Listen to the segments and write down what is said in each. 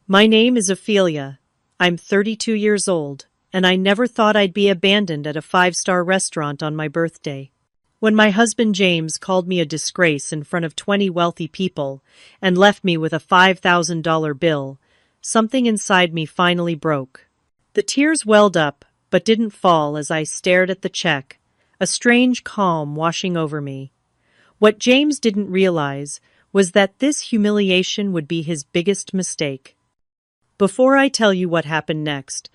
My name is Ophelia. I'm 32 years old, and I never thought I'd be abandoned at a five-star restaurant on my birthday. When my husband James called me a disgrace in front of 20 wealthy people and left me with a $5,000 bill, something inside me finally broke. The tears welled up, but didn't fall as I stared at the check, a strange calm washing over me. What James didn't realize was that this humiliation would be his biggest mistake. Before I tell you what happened next,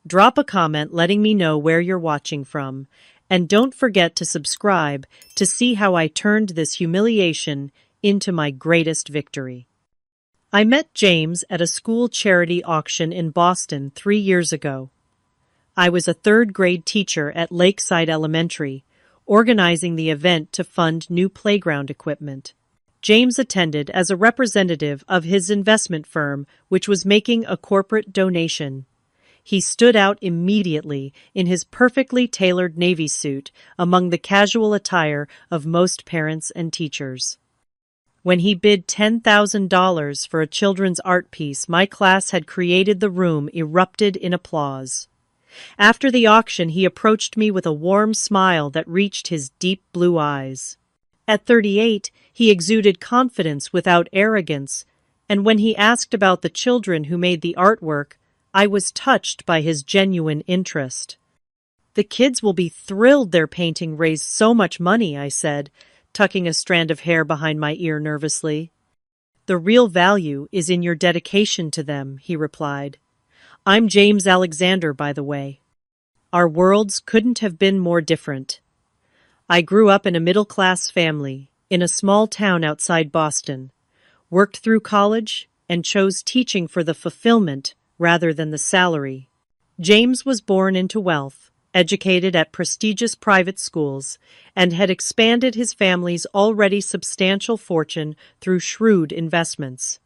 drop a comment letting me know where you're watching from, and don't forget to subscribe to see how I turned this humiliation into my greatest victory. I met James at a school charity auction in Boston 3 years ago. I was a third-grade teacher at Lakeside Elementary, organizing the event to fund new playground equipment. James attended as a representative of his investment firm, which was making a corporate donation. He stood out immediately in his perfectly tailored navy suit among the casual attire of most parents and teachers. When he bid $10,000 for a children's art piece my class had created, the room erupted in applause. After the auction, he approached me with a warm smile that reached his deep blue eyes. At 38, he exuded confidence without arrogance, and when he asked about the children who made the artwork, I was touched by his genuine interest. "The kids will be thrilled their painting raised so much money," I said, tucking a strand of hair behind my ear nervously. "The real value is in your dedication to them," he replied. "I'm James Alexander, by the way. Our worlds couldn't have been more different. I grew up in a middle-class family, in a small town outside Boston, worked through college, and chose teaching for the fulfillment rather than the salary. James was born into wealth, educated at prestigious private schools, and had expanded his family's already substantial fortune through shrewd investments.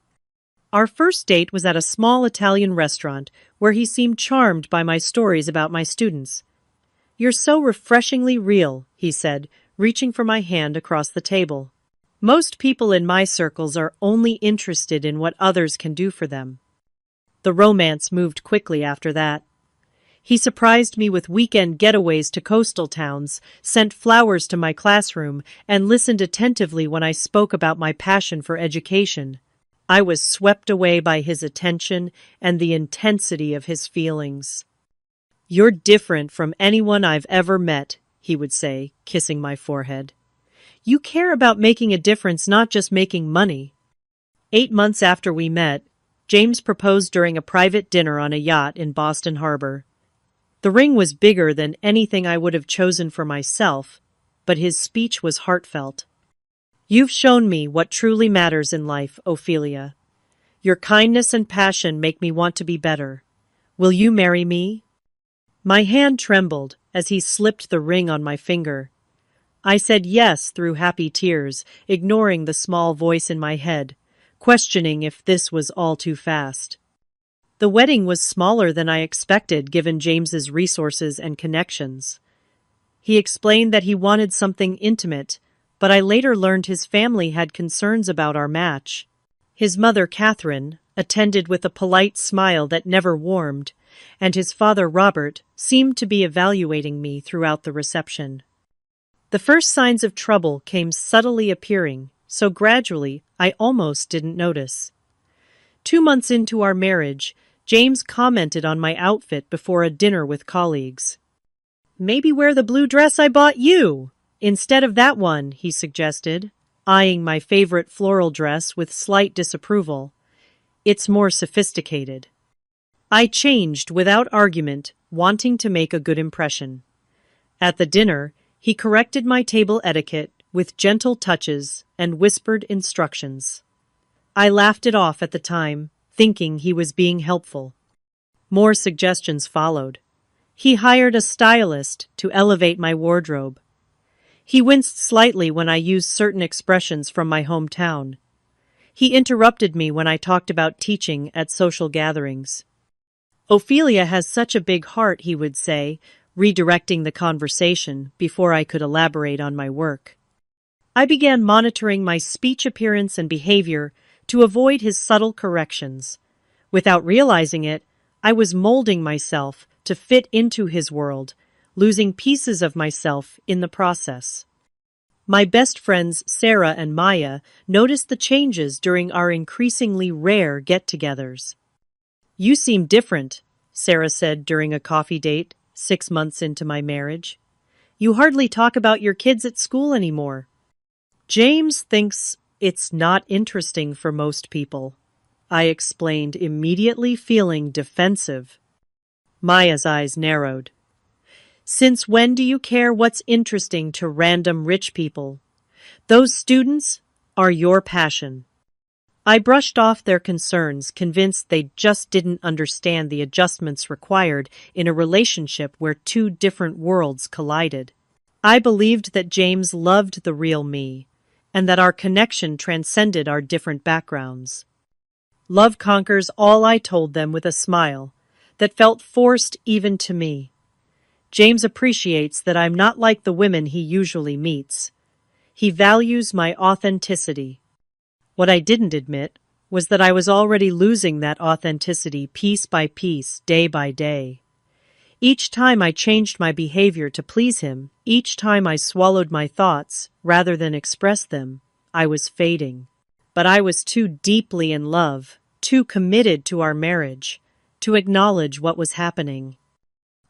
Our first date was at a small Italian restaurant where he seemed charmed by my stories about my students. "You're so refreshingly real," he said, reaching for my hand across the table. "Most people in my circles are only interested in what others can do for them." The romance moved quickly after that. He surprised me with weekend getaways to coastal towns, sent flowers to my classroom, and listened attentively when I spoke about my passion for education. I was swept away by his attention and the intensity of his feelings. "You're different from anyone I've ever met," he would say, kissing my forehead. "You care about making a difference, not just making money." 8 months after we met, James proposed during a private dinner on a yacht in Boston Harbor. The ring was bigger than anything I would have chosen for myself, but his speech was heartfelt. "You've shown me what truly matters in life, Ophelia. Your kindness and passion make me want to be better. Will you marry me?" My hand trembled as he slipped the ring on my finger. I said yes through happy tears, ignoring the small voice in my head, questioning if this was all too fast. The wedding was smaller than I expected given James's resources and connections. He explained that he wanted something intimate, but I later learned his family had concerns about our match. His mother, Catherine, attended with a polite smile that never warmed, and his father, Robert, seemed to be evaluating me throughout the reception. The first signs of trouble came subtly appearing, so gradually I almost didn't notice. 2 months into our marriage, James commented on my outfit before a dinner with colleagues. "Maybe wear the blue dress I bought you instead of that one," he suggested, eyeing my favorite floral dress with slight disapproval. "It's more sophisticated." I changed without argument, wanting to make a good impression. At the dinner, he corrected my table etiquette with gentle touches and whispered instructions. I laughed it off at the time, thinking he was being helpful. More suggestions followed. He hired a stylist to elevate my wardrobe. He winced slightly when I used certain expressions from my hometown. He interrupted me when I talked about teaching at social gatherings. "Ophelia has such a big heart," he would say, redirecting the conversation before I could elaborate on my work. I began monitoring my speech, appearance, and behavior to avoid his subtle corrections. Without realizing it, I was molding myself to fit into his world, losing pieces of myself in the process. My best friends Sarah and Maya noticed the changes during our increasingly rare get-togethers. "You seem different," Sarah said during a coffee date 6 months into my marriage. "You hardly talk about your kids at school anymore." "James thinks it's not interesting for most people," I explained, immediately feeling defensive. Maya's eyes narrowed. "Since when do you care what's interesting to random rich people? Those students are your passion." I brushed off their concerns, convinced they just didn't understand the adjustments required in a relationship where two different worlds collided. I believed that James loved the real me, and that our connection transcended our different backgrounds. Love conquers all, I told them with a smile that felt forced even to me. James appreciates that I'm not like the women he usually meets. He values my authenticity. What I didn't admit was that I was already losing that authenticity piece by piece, day by day. Each time I changed my behavior to please him, each time I swallowed my thoughts rather than express them, I was fading. But I was too deeply in love, too committed to our marriage, to acknowledge what was happening.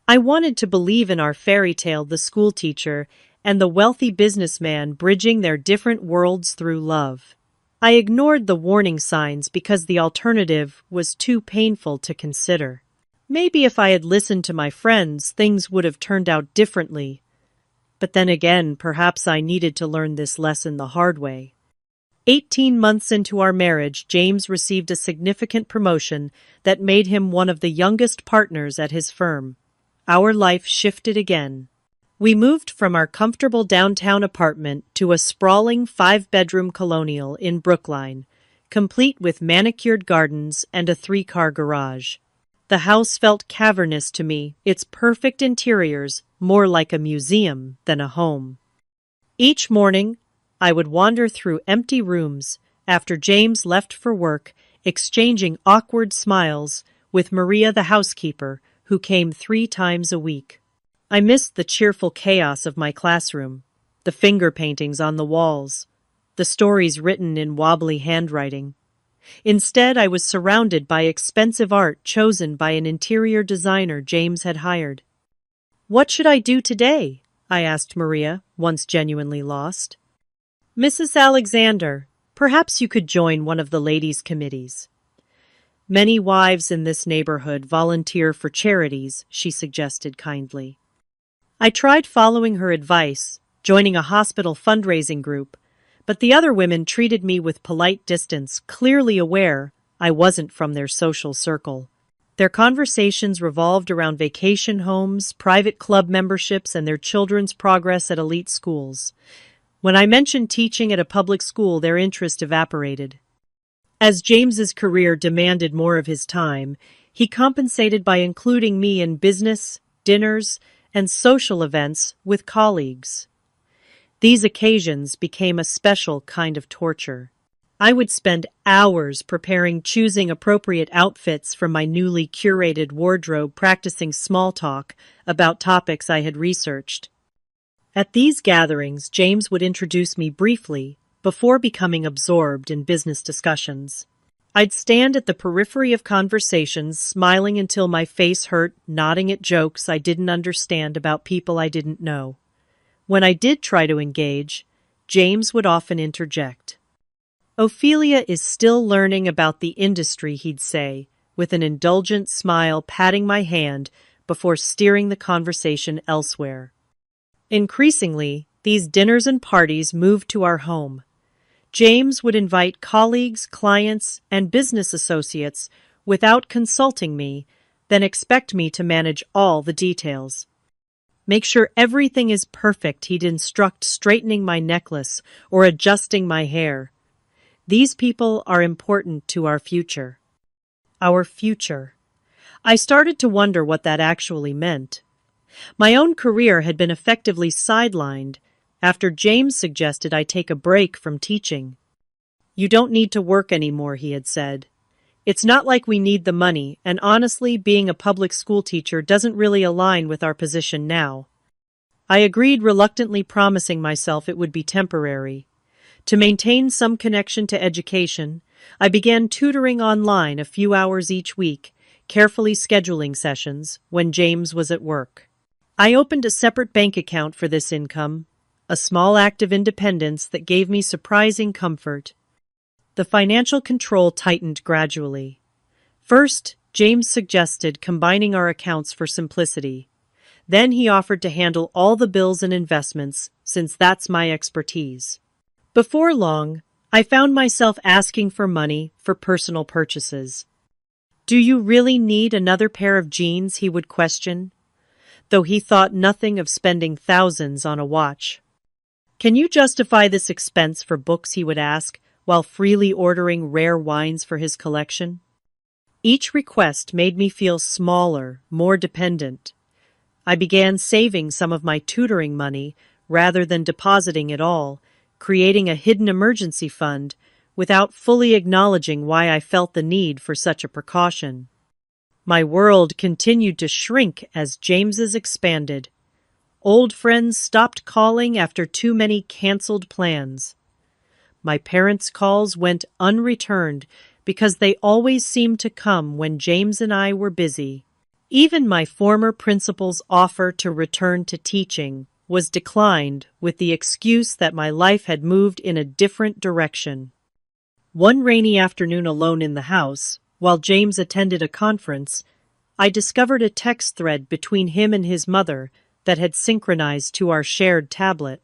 I wanted to believe in our fairy tale, the schoolteacher and the wealthy businessman bridging their different worlds through love. I ignored the warning signs because the alternative was too painful to consider. Maybe if I had listened to my friends, things would have turned out differently. But then again, perhaps I needed to learn this lesson the hard way. 18 months into our marriage, James received a significant promotion that made him one of the youngest partners at his firm. Our life shifted again. We moved from our comfortable downtown apartment to a sprawling 5-bedroom colonial in Brookline, complete with manicured gardens and a 3-car garage. The house felt cavernous to me, its perfect interiors more like a museum than a home. Each morning, I would wander through empty rooms after James left for work, exchanging awkward smiles with Maria, the housekeeper, who came 3 times a week. I missed the cheerful chaos of my classroom, the finger paintings on the walls, the stories written in wobbly handwriting. Instead, I was surrounded by expensive art chosen by an interior designer James had hired. "What should I do today?" I asked Maria, once genuinely lost. "Mrs. Alexander, perhaps you could join one of the ladies' committees. Many wives in this neighborhood volunteer for charities," she suggested kindly. I tried following her advice, joining a hospital fundraising group, but the other women treated me with polite distance, clearly aware I wasn't from their social circle. Their conversations revolved around vacation homes, private club memberships, and their children's progress at elite schools. When I mentioned teaching at a public school, their interest evaporated. As James's career demanded more of his time, he compensated by including me in business, dinners, and social events with colleagues. These occasions became a special kind of torture. I would spend hours choosing appropriate outfits from my newly curated wardrobe, practicing small talk about topics I had researched. At these gatherings, James would introduce me briefly before becoming absorbed in business discussions. I'd stand at the periphery of conversations, smiling until my face hurt, nodding at jokes I didn't understand about people I didn't know. When I did try to engage, James would often interject. "Ophelia is still learning about the industry," he'd say, with an indulgent smile, patting my hand before steering the conversation elsewhere. Increasingly, these dinners and parties moved to our home. James would invite colleagues, clients, and business associates without consulting me, then expect me to manage all the details. "Make sure everything is perfect," he'd instruct, straightening my necklace or adjusting my hair. These people are important to our future. Our future. I started to wonder what that actually meant. My own career had been effectively sidelined after James suggested I take a break from teaching. "You don't need to work anymore," he had said. It's not like we need the money, and honestly, being a public school teacher doesn't really align with our position now. I agreed reluctantly, promising myself it would be temporary. To maintain some connection to education, I began tutoring online a few hours each week, carefully scheduling sessions when James was at work. I opened a separate bank account for this income, a small act of independence that gave me surprising comfort. The financial control tightened gradually. First, James suggested combining our accounts for simplicity. Then he offered to handle all the bills and investments, since that's my expertise. Before long, I found myself asking for money for personal purchases. "Do you really need another pair of jeans?" he would question, though he thought nothing of spending thousands on a watch. "Can you justify this expense for books?" he would ask, while freely ordering rare wines for his collection. Each request made me feel smaller, more dependent. I began saving some of my tutoring money rather than depositing it all, creating a hidden emergency fund without fully acknowledging why I felt the need for such a precaution. My world continued to shrink as James's expanded. Old friends stopped calling after too many canceled plans. My parents' calls went unreturned because they always seemed to come when James and I were busy. Even my former principal's offer to return to teaching was declined with the excuse that my life had moved in a different direction. One rainy afternoon, alone in the house, while James attended a conference, I discovered a text thread between him and his mother that had synchronized to our shared tablet.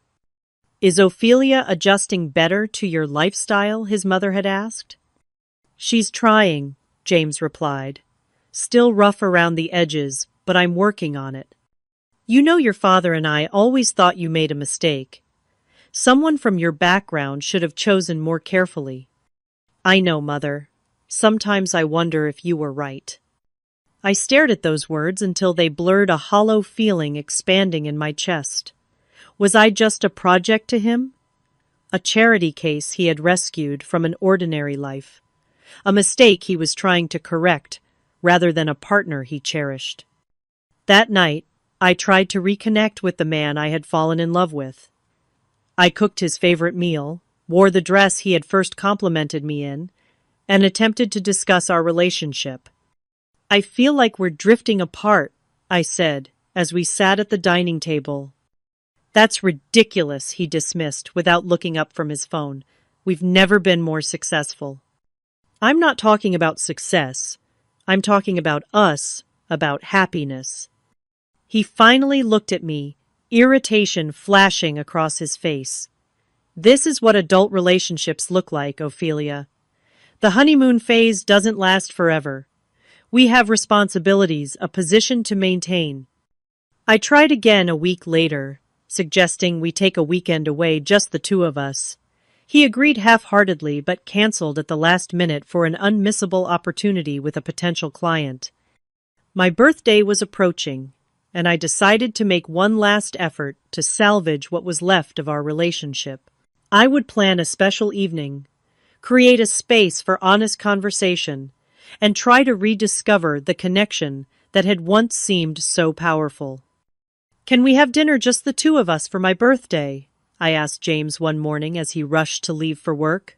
"Is Ophelia adjusting better to your lifestyle?" his mother had asked. "She's trying," James replied. "Still rough around the edges, but I'm working on it. You know, your father and I always thought you made a mistake. Someone from your background should have chosen more carefully." "I know, Mother. Sometimes I wonder if you were right." I stared at those words until they blurred a hollow feeling expanding in my chest. Was I just a project to him? A charity case he had rescued from an ordinary life. A mistake he was trying to correct, rather than a partner he cherished. That night, I tried to reconnect with the man I had fallen in love with. I cooked his favorite meal, wore the dress he had first complimented me in, and attempted to discuss our relationship. "I feel like we're drifting apart," I said, as we sat at the dining table. "That's ridiculous," he dismissed without looking up from his phone. "We've never been more successful." "I'm not talking about success. I'm talking about us, about happiness." He finally looked at me, irritation flashing across his face. "This is what adult relationships look like, Ophelia. The honeymoon phase doesn't last forever. We have responsibilities, a position to maintain." I tried again a week later, suggesting we take a weekend away, just the two of us. He agreed half-heartedly, but canceled at the last minute for an unmissable opportunity with a potential client. My birthday was approaching, and I decided to make one last effort to salvage what was left of our relationship. I would plan a special evening, create a space for honest conversation, and try to rediscover the connection that had once seemed so powerful. "Can we have dinner, just the two of us, for my birthday?" I asked James one morning as he rushed to leave for work.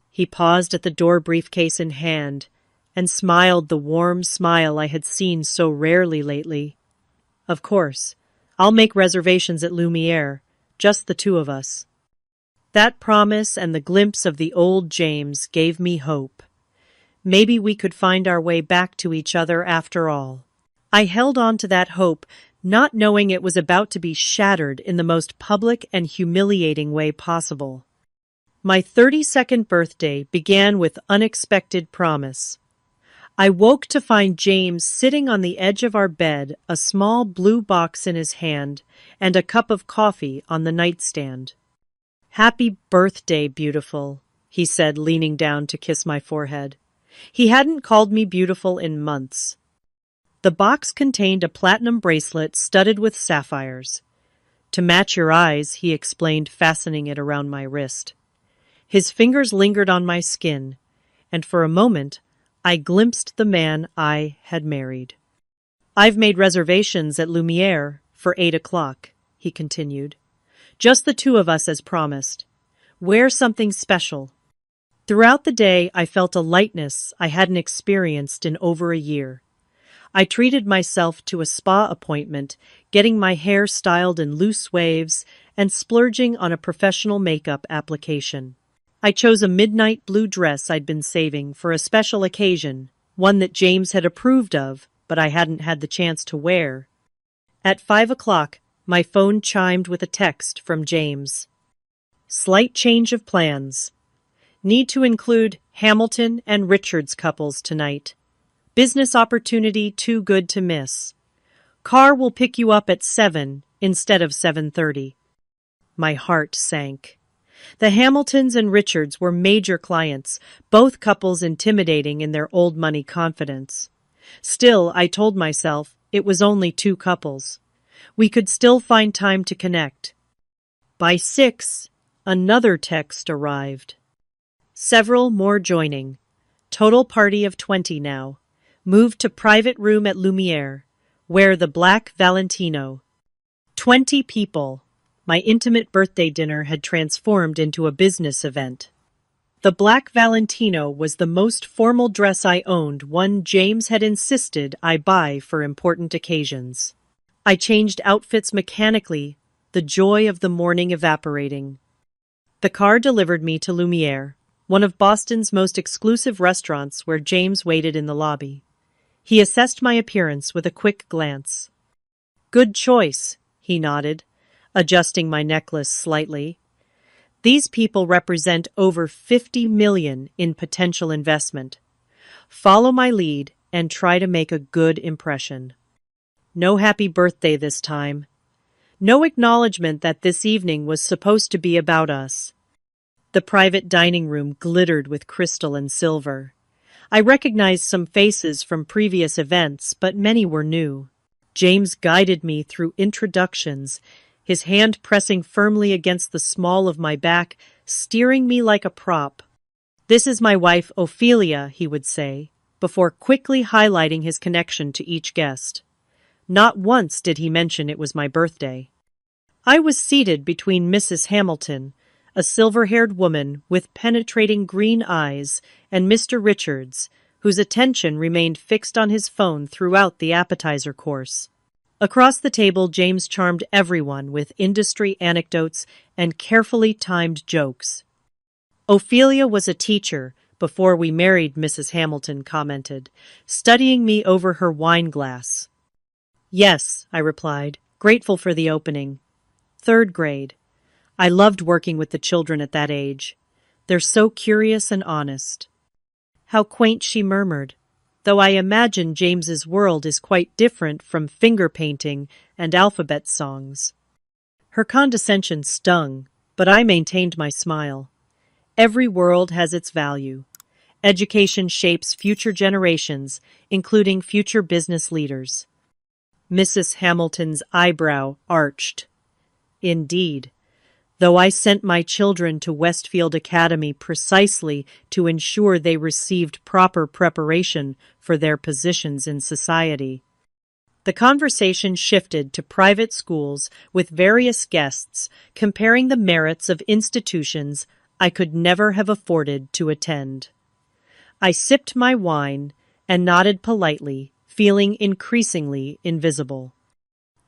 He paused at the door, briefcase in hand, and smiled the warm smile I had seen so rarely lately. "Of course. I'll make reservations at Lumiere, just the two of us." That promise and the glimpse of the old James gave me hope. Maybe we could find our way back to each other after all. I held on to that hope, not knowing it was about to be shattered in the most public and humiliating way possible. My 32nd birthday began with unexpected promise. I woke to find James sitting on the edge of our bed, a small blue box in his hand, and a cup of coffee on the nightstand. "Happy birthday, beautiful," he said, leaning down to kiss my forehead. He hadn't called me beautiful in months. The box contained a platinum bracelet studded with sapphires. "To match your eyes," he explained, fastening it around my wrist. His fingers lingered on my skin, and for a moment I glimpsed the man I had married. "I've made reservations at Lumiere for 8 o'clock," he continued. "Just the two of us as promised. Wear something special." Throughout the day, I felt a lightness I hadn't experienced in over a year. I treated myself to a spa appointment, getting my hair styled in loose waves and splurging on a professional makeup application. I chose a midnight blue dress I'd been saving for a special occasion, one that James had approved of, but I hadn't had the chance to wear. At 5 o'clock, my phone chimed with a text from James. "Slight change of plans. Need to include Hamilton and Richards couples tonight. Business opportunity too good to miss. Car will pick you up at 7 instead of 7:30. My heart sank. The Hamiltons and Richards were major clients, both couples intimidating in their old money confidence. Still, I told myself, it was only two couples. We could still find time to connect. By 6, another text arrived. Several more joining. Total party of 20 now. Moved to private room at Lumiere. Wear the black Valentino. 20 people. My intimate birthday dinner had transformed into a business event. The black Valentino was the most formal dress I owned, one James had insisted I buy for important occasions. I changed outfits mechanically, the joy of the morning evaporating. The car delivered me to Lumiere, one of Boston's most exclusive restaurants where James waited in the lobby. He assessed my appearance with a quick glance. "Good choice," he nodded, adjusting my necklace slightly. "These people represent over 50 million in potential investment. Follow my lead and try to make a good impression." No happy birthday this time. No acknowledgement that this evening was supposed to be about us. The private dining room glittered with crystal and silver. I recognized some faces from previous events, but many were new. James guided me through introductions, his hand pressing firmly against the small of my back, steering me like a prop. "This is my wife, Ophelia," he would say, before quickly highlighting his connection to each guest. Not once did he mention it was my birthday. I was seated between Mrs. Hamilton, a silver-haired woman with penetrating green eyes, and Mr. Richards, whose attention remained fixed on his phone throughout the appetizer course. Across the table, James charmed everyone with industry anecdotes and carefully timed jokes. "Ophelia was a teacher before we married," Mrs. Hamilton commented, studying me over her wine glass. "Yes," I replied, grateful for the opening. "3rd grade. I loved working with the children at that age. They're so curious and honest." "How quaint," she murmured, though I imagine James's world is quite different from finger painting and alphabet songs. Her condescension stung, but I maintained my smile. Every world has its value. Education shapes future generations, including future business leaders. Mrs. Hamilton's eyebrow arched. "Indeed. Though I sent my children to Westfield Academy precisely to ensure they received proper preparation for their positions in society." The conversation shifted to private schools with various guests comparing the merits of institutions I could never have afforded to attend. I sipped my wine and nodded politely, feeling increasingly invisible.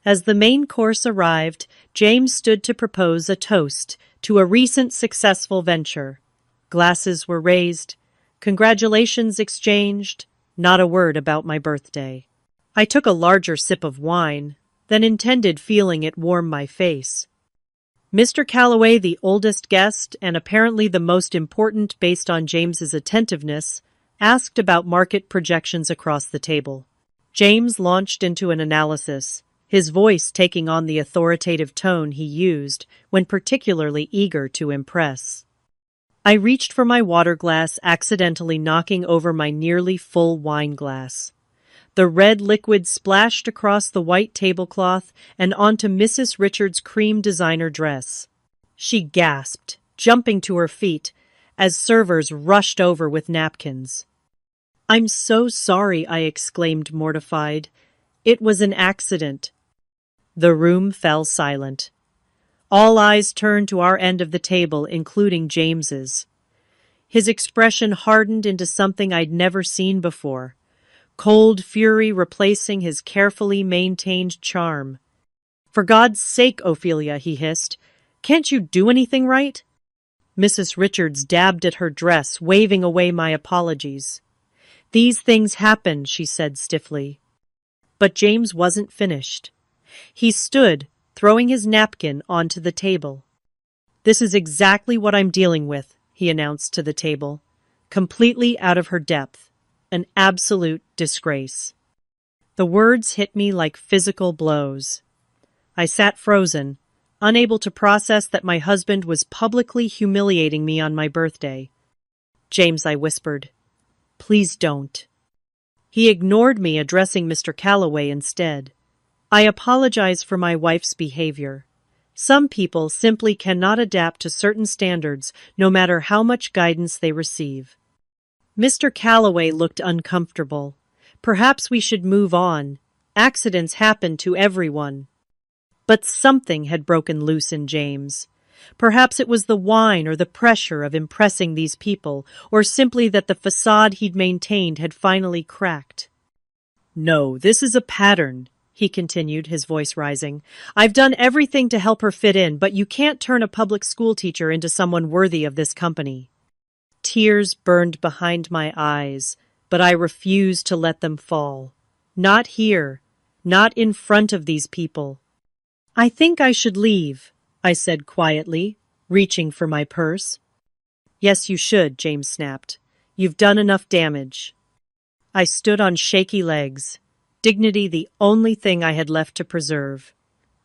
As the main course arrived, James stood to propose a toast to a recent successful venture. Glasses were raised, congratulations exchanged, not a word about my birthday. I took a larger sip of wine, then intended feeling it warm my face. Mr. Calloway, the oldest guest and apparently the most important based on James's attentiveness, asked about market projections across the table. James launched into an analysis, his voice taking on the authoritative tone he used when particularly eager to impress. I reached for my water glass, accidentally knocking over my nearly full wine glass. The red liquid splashed across the white tablecloth and onto Mrs. Richards' cream designer dress. She gasped, jumping to her feet, as servers rushed over with napkins. I'm so sorry, I exclaimed, mortified. It was an accident. The room fell silent. All eyes turned to our end of the table, including James's. His expression hardened into something I'd never seen before, cold fury replacing his carefully maintained charm. "For God's sake, Ophelia," he hissed, "can't you do anything right?" Mrs. Richards dabbed at her dress, waving away my apologies. "These things happen," she said stiffly. But James wasn't finished. He stood, throwing his napkin onto the table. "This is exactly what I'm dealing with," he announced to the table. "Completely out of her depth. An absolute disgrace." The words hit me like physical blows. I sat frozen, unable to process that my husband was publicly humiliating me on my birthday. "James," I whispered, "please don't." He ignored me, addressing Mr. Calloway instead. "I apologize for my wife's behavior. Some people simply cannot adapt to certain standards, no matter how much guidance they receive." Mr. Calloway looked uncomfortable. "Perhaps we should move on. Accidents happen to everyone." But something had broken loose in James. Perhaps it was the wine or the pressure of impressing these people, or simply that the facade he'd maintained had finally cracked. "No, this is a pattern," he continued, his voice rising. "I've done everything to help her fit in, but you can't turn a public school teacher into someone worthy of this company." Tears burned behind my eyes, but I refused to let them fall. Not here. Not in front of these people. "I think I should leave," I said quietly, reaching for my purse. "Yes, you should," James snapped. "You've done enough damage." I stood on shaky legs, dignity the only thing I had left to preserve.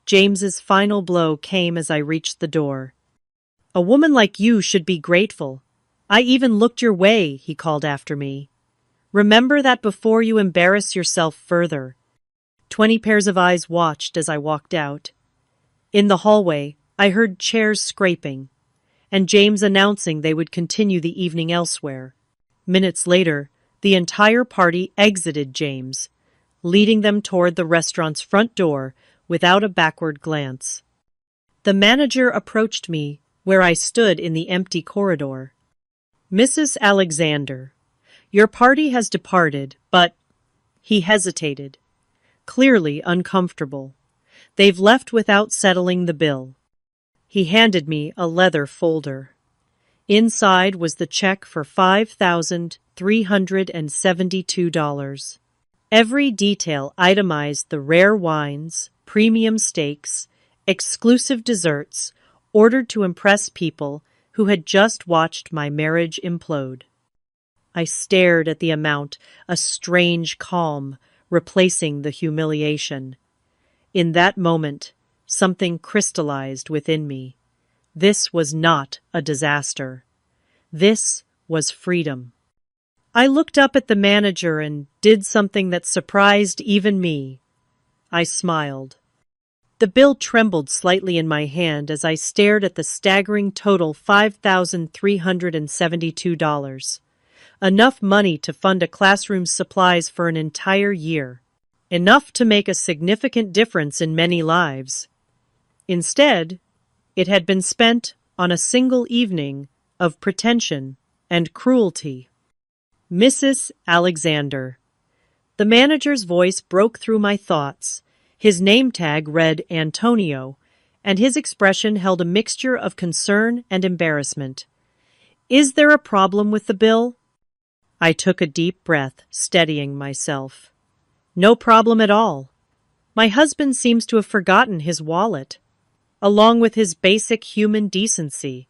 James's final blow came as I reached the door. "A woman like you should be grateful. I even looked your way," he called after me. "Remember that before you embarrass yourself further." 20 pairs of eyes watched as I walked out. In the hallway, I heard chairs scraping, and James announcing they would continue the evening elsewhere. Minutes later, the entire party exited James, leading them toward the restaurant's front door without a backward glance. The manager approached me where I stood in the empty corridor. "Mrs. Alexander, your party has departed, but—" He hesitated, clearly uncomfortable. "They've left without settling the bill." He handed me a leather folder. Inside was the check for $5,372. Every detail itemized the rare wines, premium steaks, exclusive desserts, ordered to impress people who had just watched my marriage implode. I stared at the amount, a strange calm replacing the humiliation. In that moment, something crystallized within me. This was not a disaster. This was freedom. I looked up at the manager and did something that surprised even me. I smiled. The bill trembled slightly in my hand as I stared at the staggering total $5,372. Enough money to fund a classroom's supplies for an entire year. Enough to make a significant difference in many lives. Instead, it had been spent on a single evening of pretension and cruelty. "Mrs. Alexander." The manager's voice broke through my thoughts. His name tag read Antonio, and his expression held a mixture of concern and embarrassment. "Is there a problem with the bill?" I took a deep breath, steadying myself. "No problem at all. My husband seems to have forgotten his wallet, along with his basic human decency."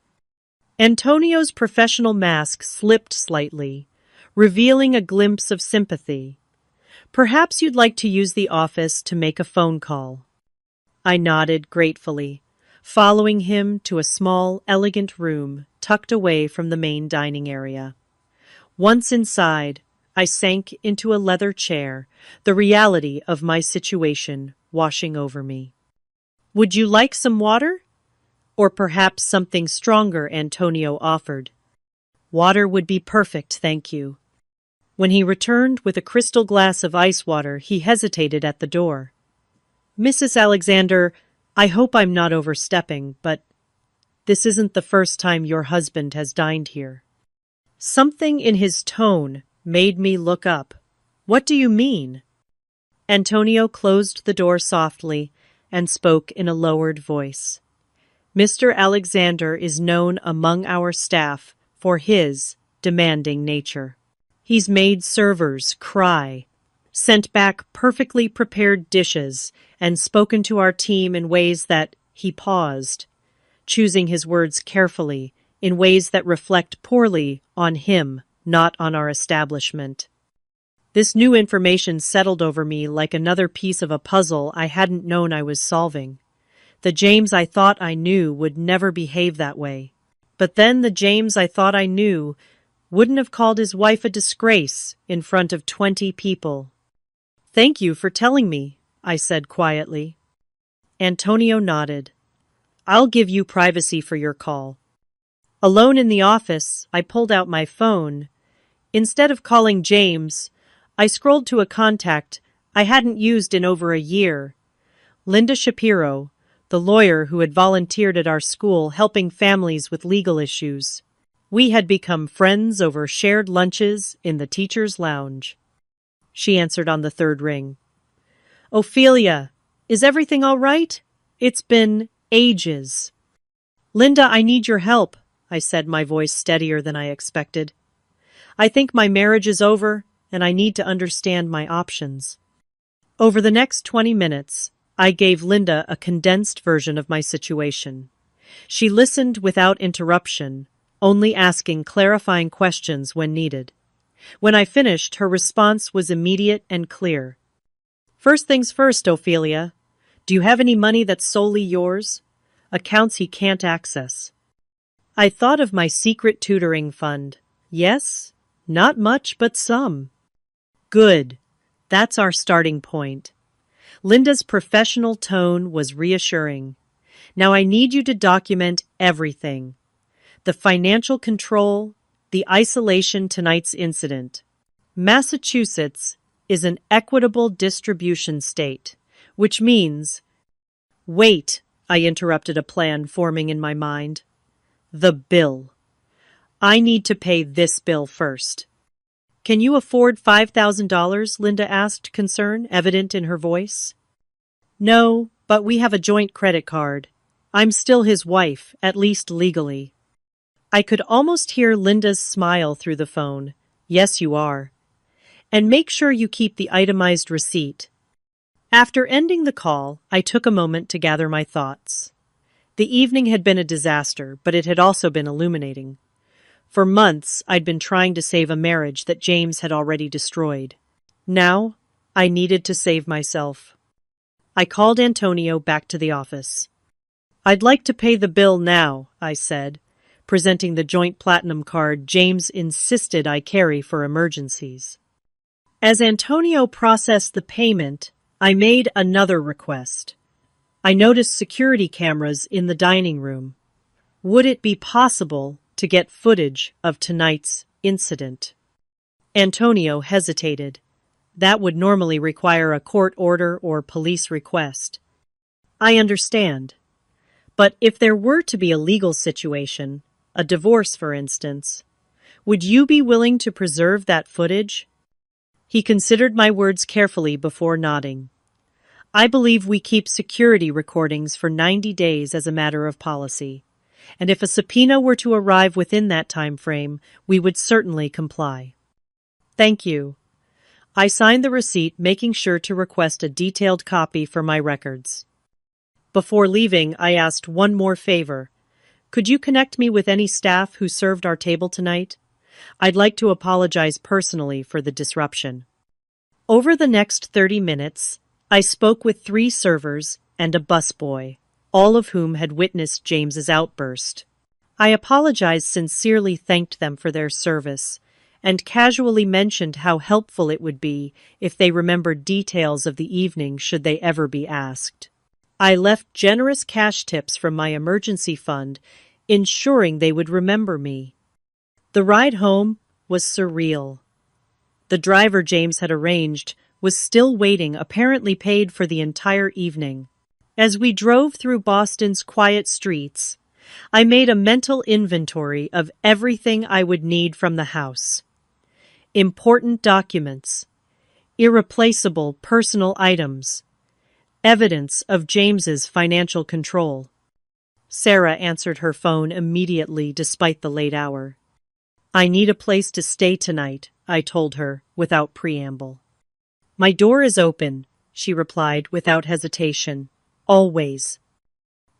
Antonio's professional mask slipped slightly, revealing a glimpse of sympathy. "Perhaps you'd like to use the office to make a phone call." I nodded gratefully, following him to a small, elegant room tucked away from the main dining area. Once inside, I sank into a leather chair, the reality of my situation washing over me. "Would you like some water? Or perhaps something stronger?" Antonio offered. "Water would be perfect, thank you." When he returned with a crystal glass of ice water, he hesitated at the door. "Mrs. Alexander, I hope I'm not overstepping, but this isn't the first time your husband has dined here." Something in his tone made me look up. "What do you mean?" Antonio closed the door softly and spoke in a lowered voice. "Mr. Alexander is known among our staff for his demanding nature. He's made servers cry, sent back perfectly prepared dishes, and spoken to our team in ways that," he paused, choosing his words carefully, "in ways that reflect poorly on him, not on our establishment." This new information settled over me like another piece of a puzzle I hadn't known I was solving. The James I thought I knew would never behave that way. But then the James I thought I knew wouldn't have called his wife a disgrace in front of 20 people. "Thank you for telling me," I said quietly. Antonio nodded. "I'll give you privacy for your call." Alone in the office, I pulled out my phone. Instead of calling James, I scrolled to a contact I hadn't used in over a year. Linda Shapiro, the lawyer who had volunteered at our school helping families with legal issues. We had become friends over shared lunches in the teacher's lounge. She answered on the third ring. "Ophelia, is everything all right? It's been ages." "Linda, I need your help," I said, my voice steadier than I expected. "I think my marriage is over, and I need to understand my options." Over the next 20 minutes, I gave Linda a condensed version of my situation. She listened without interruption, only asking clarifying questions when needed. When I finished, her response was immediate and clear. "First things first, Ophelia. Do you have any money that's solely yours? Accounts he can't access." I thought of my secret tutoring fund. Yes, not much, but some. "Good. That's our starting point." Linda's professional tone was reassuring. "Now I need you to document everything. The financial control, the isolation tonight's incident. Massachusetts is an equitable distribution state, which means—" "Wait," I interrupted a plan forming in my mind. "The bill. I need to pay this bill first." "Can you afford $5,000? Linda asked, concern evident in her voice. "No, but we have a joint credit card. I'm still his wife, at least legally." I could almost hear Linda's smile through the phone. "Yes, you are. And make sure you keep the itemized receipt." After ending the call, I took a moment to gather my thoughts. The evening had been a disaster, but it had also been illuminating. For months, I'd been trying to save a marriage that James had already destroyed. Now, I needed to save myself. I called Antonio back to the office. "I'd like to pay the bill now," I said, presenting the joint platinum card James insisted I carry for emergencies. As Antonio processed the payment, I made another request. I noticed security cameras in the dining room. Would it be possible to get footage of tonight's incident? Antonio hesitated. That would normally require a court order or police request. "I understand. But if there were to be a legal situation, a divorce for instance, would you be willing to preserve that footage?" He considered my words carefully before nodding. "I believe we keep security recordings for 90 days as a matter of policy, and if a subpoena were to arrive within that time frame, we would certainly comply." "Thank you." I signed the receipt, making sure to request a detailed copy for my records. Before leaving, I asked one more favor. "Could you connect me with any staff who served our table tonight? I'd like to apologize personally for the disruption." Over the next 30 minutes, I spoke with 3 servers and a busboy, all of whom had witnessed James's outburst. I apologized, sincerely thanked them for their service, and casually mentioned how helpful it would be if they remembered details of the evening should they ever be asked. I left generous cash tips from my emergency fund, ensuring they would remember me. The ride home was surreal. The driver James had arranged was still waiting, apparently paid for the entire evening. As we drove through Boston's quiet streets, I made a mental inventory of everything I would need from the house. Important documents, irreplaceable personal items, evidence of James's financial control. Sarah answered her phone immediately despite the late hour. "I need a place to stay tonight," I told her without preamble. "My door is open," she replied without hesitation. "Always."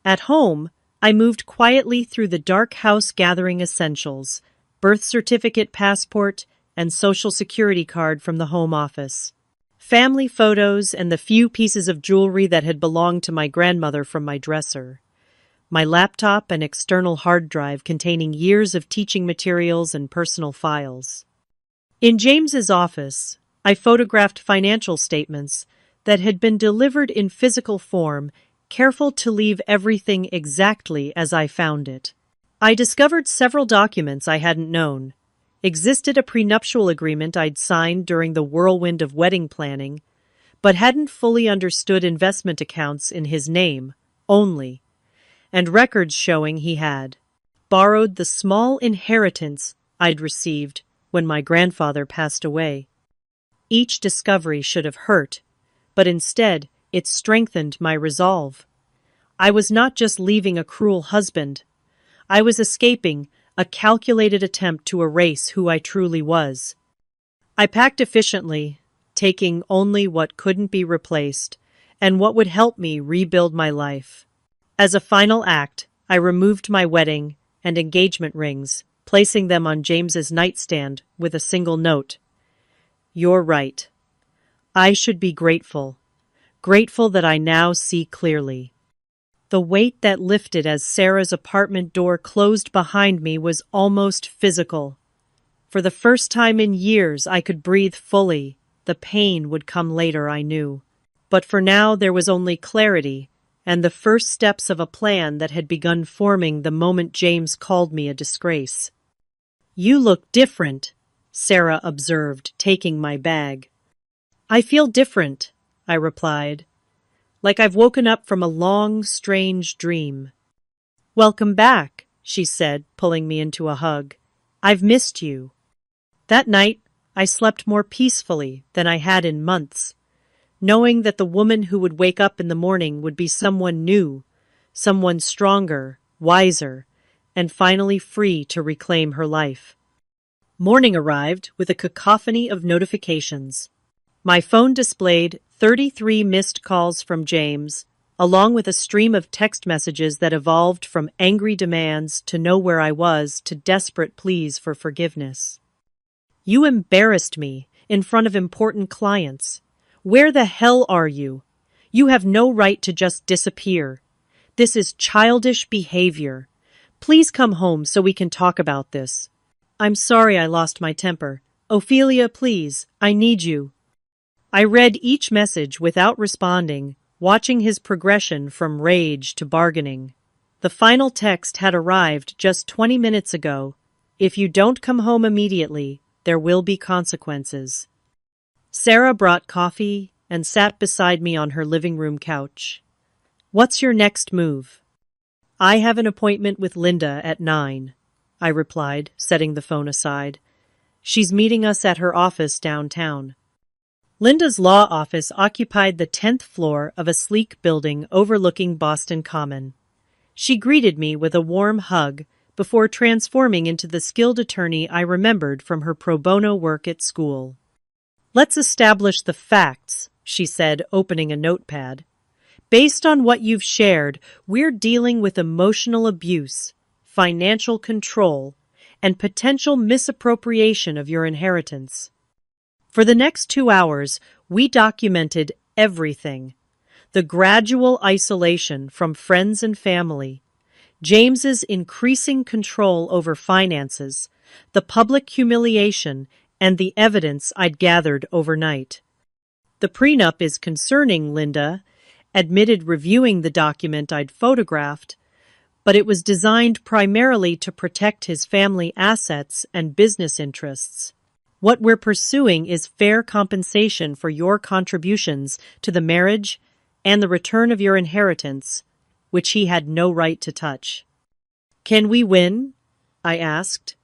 At home, I moved quietly through the dark house gathering essentials, birth certificate, passport, and social security card from the home office, family photos, and the few pieces of jewelry that had belonged to my grandmother from my dresser, my laptop and external hard drive containing years of teaching materials and personal files. In James's office, I photographed financial statements that had been delivered in physical form, careful to leave everything exactly as I found it. I discovered several documents I hadn't known. Existed a prenuptial agreement I'd signed during the whirlwind of wedding planning, but hadn't fully understood investment accounts in his name only, and records showing he had borrowed the small inheritance I'd received when my grandfather passed away. Each discovery should have hurt, but instead it strengthened my resolve. I was not just leaving a cruel husband. I was escaping a calculated attempt to erase who I truly was. I packed efficiently, taking only what couldn't be replaced and what would help me rebuild my life. As a final act, I removed my wedding and engagement rings, placing them on James's nightstand with a single note. "You're right. I should be grateful. Grateful that I now see clearly." The weight that lifted as Sarah's apartment door closed behind me was almost physical. For the first time in years, I could breathe fully. The pain would come later, I knew. But for now, there was only clarity and the first steps of a plan that had begun forming the moment James called me a disgrace. "You look different," Sarah observed, taking my bag. "I feel different," I replied, "like I've woken up from a long, strange dream." "Welcome back," she said, pulling me into a hug. "I've missed you." That night, I slept more peacefully than I had in months, knowing that the woman who would wake up in the morning would be someone new, someone stronger, wiser, and finally free to reclaim her life. Morning arrived with a cacophony of notifications. My phone displayed 33 missed calls from James, along with a stream of text messages that evolved from angry demands to know where I was to desperate pleas for forgiveness. "You embarrassed me in front of important clients. Where the hell are you? You have no right to just disappear. This is childish behavior. Please come home so we can talk about this. I'm sorry I lost my temper. Ophelia, please, I need you." I read each message without responding, watching his progression from rage to bargaining. The final text had arrived just 20 minutes ago. "If you don't come home immediately, there will be consequences." Sarah brought coffee and sat beside me on her living room couch. "What's your next move?" "I have an appointment with Linda at 9, I replied, setting the phone aside. "She's meeting us at her office downtown." Linda's law office occupied the 10th floor of a sleek building overlooking Boston Common. She greeted me with a warm hug before transforming into the skilled attorney I remembered from her pro bono work at school. "Let's establish the facts," she said, opening a notepad. "Based on what you've shared, we're dealing with emotional abuse, financial control, and potential misappropriation of your inheritance." For the next 2 hours, we documented everything. The gradual isolation from friends and family, James's increasing control over finances, the public humiliation, and the evidence I'd gathered overnight. "The prenup is concerning," Linda admitted, reviewing the document I'd photographed, "but it was designed primarily to protect his family assets and business interests. What we're pursuing is fair compensation for your contributions to the marriage and the return of your inheritance, which he had no right to touch. Can we win? I asked.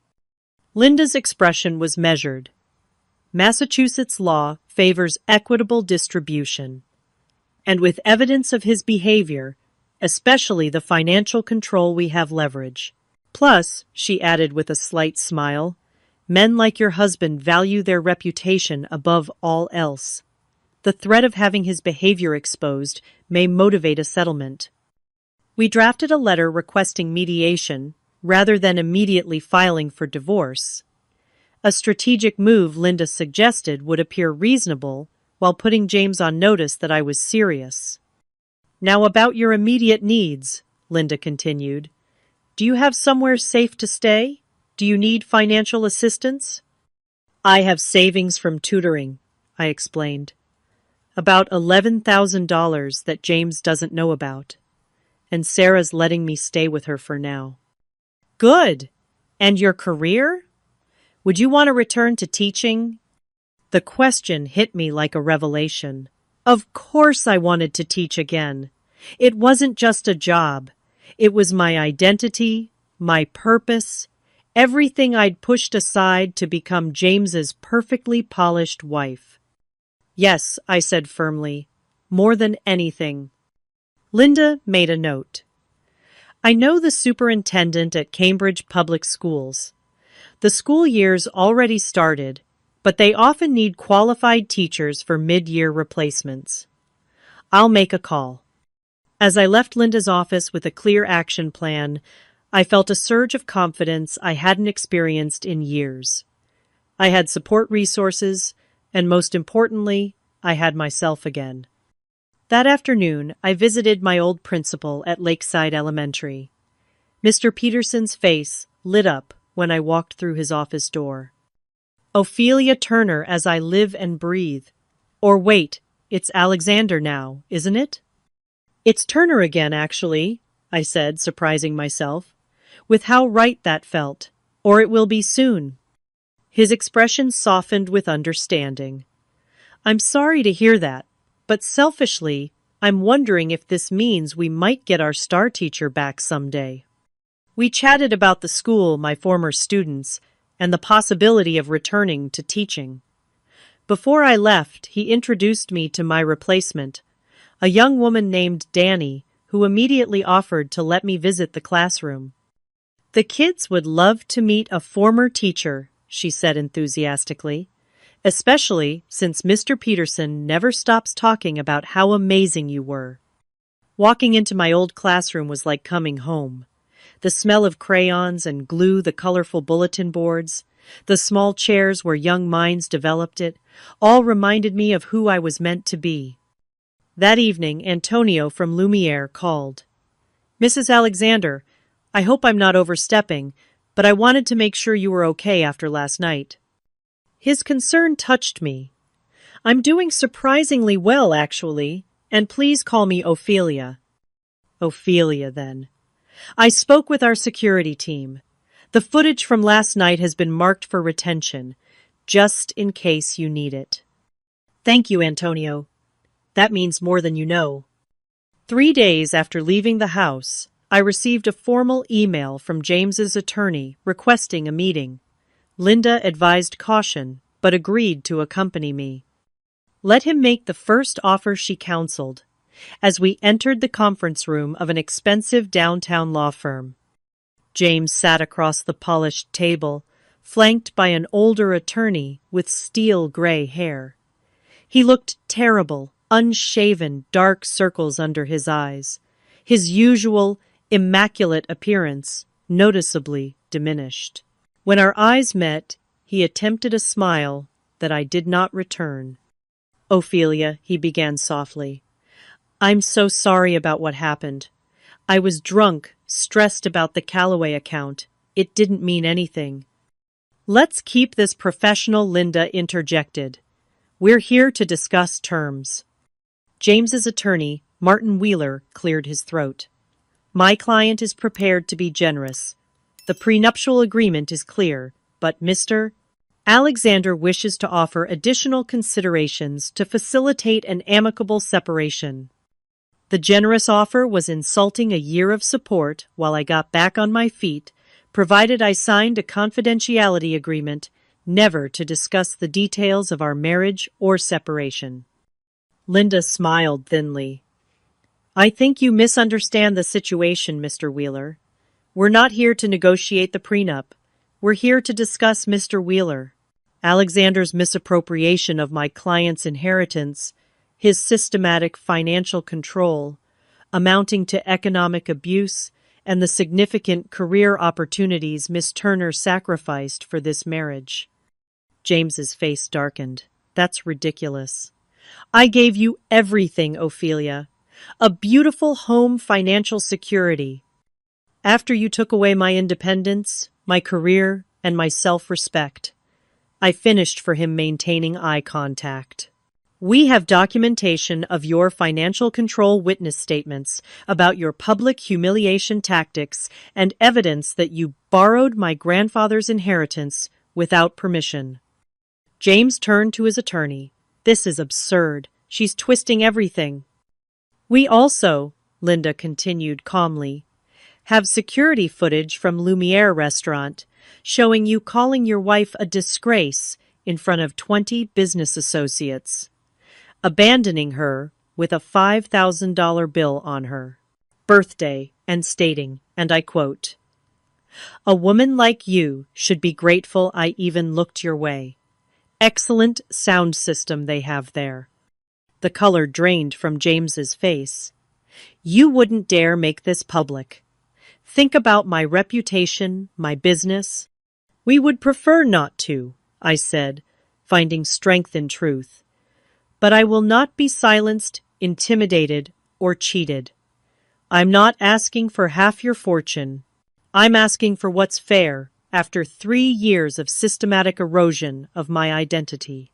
Linda's expression was measured. Massachusetts law favors equitable distribution, and with evidence of his behavior, especially the financial control we have leverage. Plus, she added with a slight smile, men like your husband value their reputation above all else. The threat of having his behavior exposed may motivate a settlement. We drafted a letter requesting mediation rather than immediately filing for divorce. A strategic move Linda suggested would appear reasonable while putting James on notice that I was serious. Now about your immediate needs, Linda continued. Do you have somewhere safe to stay? Do you need financial assistance? I have savings from tutoring, I explained. About $11,000 that James doesn't know about. And Sarah's letting me stay with her for now. Good! And your career? Would you want to return to teaching? The question hit me like a revelation. Of course I wanted to teach again. It wasn't just a job. It was my identity, my purpose, everything I'd pushed aside to become James's perfectly polished wife. Yes, I said firmly, more than anything. Linda made a note. I know the superintendent at Cambridge Public Schools. The school year's already started, but they often need qualified teachers for mid-year replacements. I'll make a call. As I left Linda's office with a clear action plan, I felt a surge of confidence I hadn't experienced in years. I had support resources, and most importantly, I had myself again. That afternoon, I visited my old principal at Lakeside Elementary. Mr. Peterson's face lit up when I walked through his office door. Ophelia Turner as I live and breathe. Or wait, it's Alexander now, isn't it? It's Turner again, actually, I said, surprising myself, with how right that felt. Or it will be soon. His expression softened with understanding. I'm sorry to hear that, but selfishly, I'm wondering if this means we might get our star teacher back someday. We chatted about the school, my former students, and the possibility of returning to teaching. Before I left, he introduced me to my replacement, a young woman named Danny, who immediately offered to let me visit the classroom. The kids would love to meet a former teacher, she said enthusiastically, especially since Mr. Peterson never stops talking about how amazing you were. Walking into my old classroom was like coming home. The smell of crayons and glue, the colorful bulletin boards, the small chairs where young minds developed it, all reminded me of who I was meant to be. That evening, Antonio from Lumiere called. Mrs. Alexander, I hope I'm not overstepping, but I wanted to make sure you were okay after last night. His concern touched me. I'm doing surprisingly well, actually, and please call me Ophelia. Ophelia, then. I spoke with our security team. The footage from last night has been marked for retention, just in case you need it. Thank you, Antonio. That means more than you know. 3 days after leaving the house, I received a formal email from James's attorney requesting a meeting. Linda advised caution, but agreed to accompany me. Let him make the first offer, she counseled, as we entered the conference room of an expensive downtown law firm. James sat across the polished table, flanked by an older attorney with steel gray hair. He looked terrible, unshaven, dark circles under his eyes, his usual, immaculate appearance noticeably diminished. When our eyes met, he attempted a smile that I did not return. Ophelia, he began softly, I'm so sorry about what happened. I was drunk, stressed about the Callaway account. It didn't mean anything. Let's keep this professional, Linda interjected. We're here to discuss terms. James's attorney, Martin Wheeler, cleared his throat. My client is prepared to be generous. The prenuptial agreement is clear, but Mr. Alexander wishes to offer additional considerations to facilitate an amicable separation. The generous offer was insulting a year of support while I got back on my feet, provided I signed a confidentiality agreement never to discuss the details of our marriage or separation. Linda smiled thinly. I think you misunderstand the situation, Mr. Wheeler. We're not here to negotiate the prenup. We're here to discuss Mr. Wheeler. Alexander's misappropriation of my client's inheritance, his systematic financial control, amounting to economic abuse, and the significant career opportunities Miss Turner sacrificed for this marriage. James's face darkened. That's ridiculous. I gave you everything, Ophelia. A beautiful home, financial security. After you took away my independence, my career, and my self-respect, I finished for him maintaining eye contact. We have documentation of your financial control witness statements about your public humiliation tactics and evidence that you borrowed my grandfather's inheritance without permission. James turned to his attorney. This is absurd. She's twisting everything. We also, Linda continued calmly, have security footage from Lumiere restaurant showing you calling your wife a disgrace in front of 20 business associates, abandoning her with a $5,000 bill on her birthday and stating, and I quote, "A woman like you should be grateful I even looked your way. Excellent sound system they have there." The color drained from James's face. You wouldn't dare make this public. Think about my reputation, my business. We would prefer not to, I said, finding strength in truth. But I will not be silenced, intimidated, or cheated. I'm not asking for half your fortune. I'm asking for what's fair after 3 years of systematic erosion of my identity.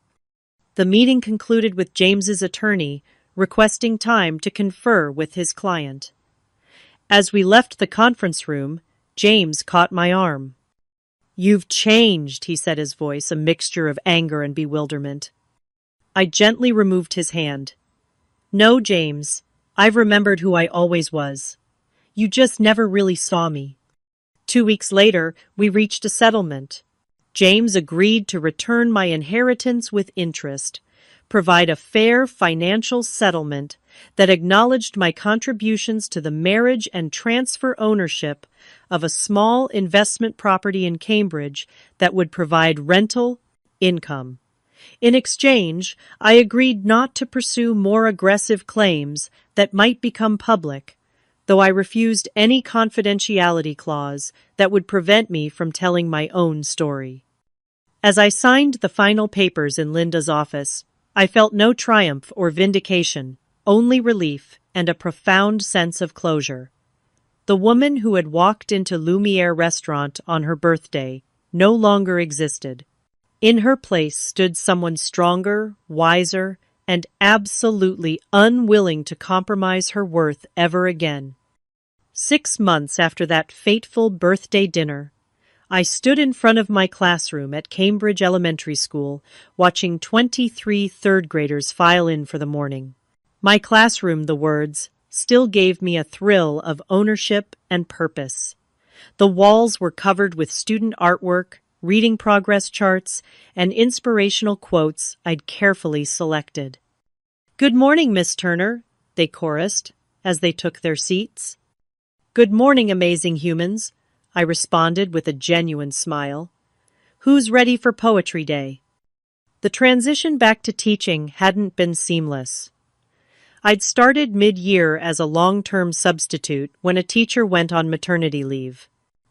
The meeting concluded with James's attorney requesting time to confer with his client. As we left the conference room, James caught my arm. You've changed, he said, his voice a mixture of anger and bewilderment. I gently removed his hand. No, James, I've remembered who I always was. You just never really saw me. 2 weeks later, we reached a settlement. James agreed to return my inheritance with interest, provide a fair financial settlement that acknowledged my contributions to the marriage and transfer ownership of a small investment property in Cambridge that would provide rental income. In exchange, I agreed not to pursue more aggressive claims that might become public, though I refused any confidentiality clause that would prevent me from telling my own story. As I signed the final papers in Linda's office, I felt no triumph or vindication, only relief and a profound sense of closure. The woman who had walked into Lumiere restaurant on her birthday no longer existed. In her place stood someone stronger, wiser, and absolutely unwilling to compromise her worth ever again. 6 months after that fateful birthday dinner, I stood in front of my classroom at Cambridge Elementary School, watching 23 third graders file in for the morning. My classroom, the words, still gave me a thrill of ownership and purpose. The walls were covered with student artwork, reading progress charts, and inspirational quotes I'd carefully selected. "Good morning, Miss Turner," they chorused as they took their seats. "Good morning, amazing humans," I responded with a genuine smile. "Who's ready for Poetry Day?" The transition back to teaching hadn't been seamless. I'd started mid-year as a long-term substitute when a teacher went on maternity leave.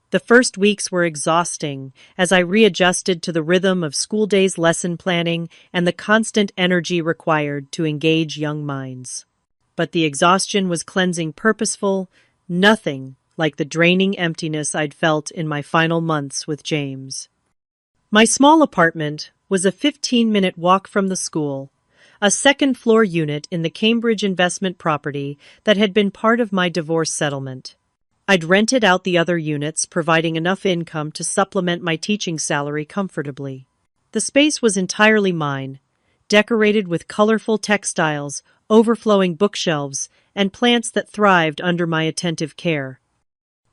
The first weeks were exhausting as I readjusted to the rhythm of school days' lesson planning and the constant energy required to engage young minds. But the exhaustion was cleansing purposeful, nothing like the draining emptiness I'd felt in my final months with James. My small apartment was a 15-minute walk from the school, a second-floor unit in the Cambridge investment property that had been part of my divorce settlement. I'd rented out the other units, providing enough income to supplement my teaching salary comfortably. The space was entirely mine, decorated with colorful textiles, overflowing bookshelves, and plants that thrived under my attentive care.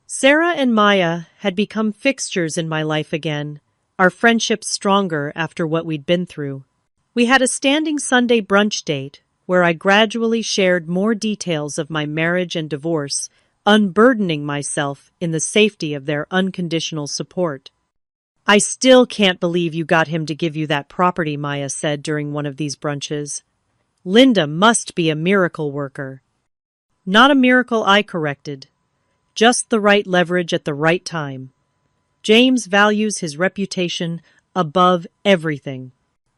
Sarah and Maya had become fixtures in my life again, our friendship stronger after what we'd been through. We had a standing Sunday brunch date where I gradually shared more details of my marriage and divorce, unburdening myself in the safety of their unconditional support. I still can't believe you got him to give you that property, Maya said during one of these brunches. Linda must be a miracle worker. Not a miracle, I corrected. Just the right leverage at the right time. James values his reputation above everything.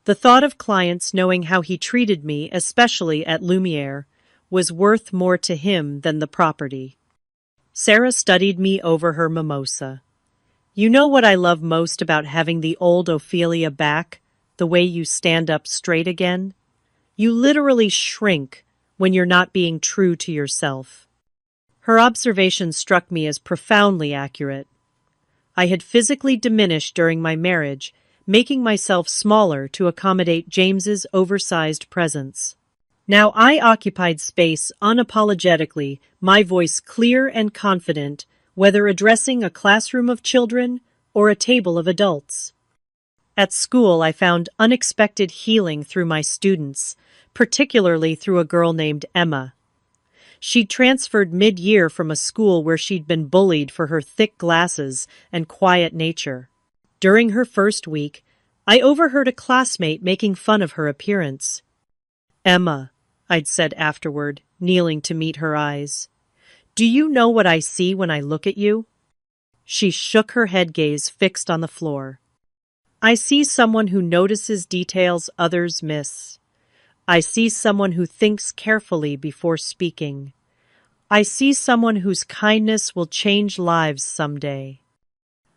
The thought of clients knowing how he treated me, especially at Lumiere, was worth more to him than the property. Sarah studied me over her mimosa. You know what I love most about having the old Ophelia back? The way you stand up straight again? You literally shrink when you're not being true to yourself. Her observation struck me as profoundly accurate. I had physically diminished during my marriage, making myself smaller to accommodate James's oversized presence. Now I occupied space unapologetically, my voice clear and confident, whether addressing a classroom of children or a table of adults. At school, I found unexpected healing through my students, particularly through a girl named Emma. She'd transferred mid-year from a school where she'd been bullied for her thick glasses and quiet nature. During her first week, I overheard a classmate making fun of her appearance. Emma, I'd said afterward, kneeling to meet her eyes. Do you know what I see when I look at you? She shook her head, gaze fixed on the floor. I see someone who notices details others miss. I see someone who thinks carefully before speaking. I see someone whose kindness will change lives someday.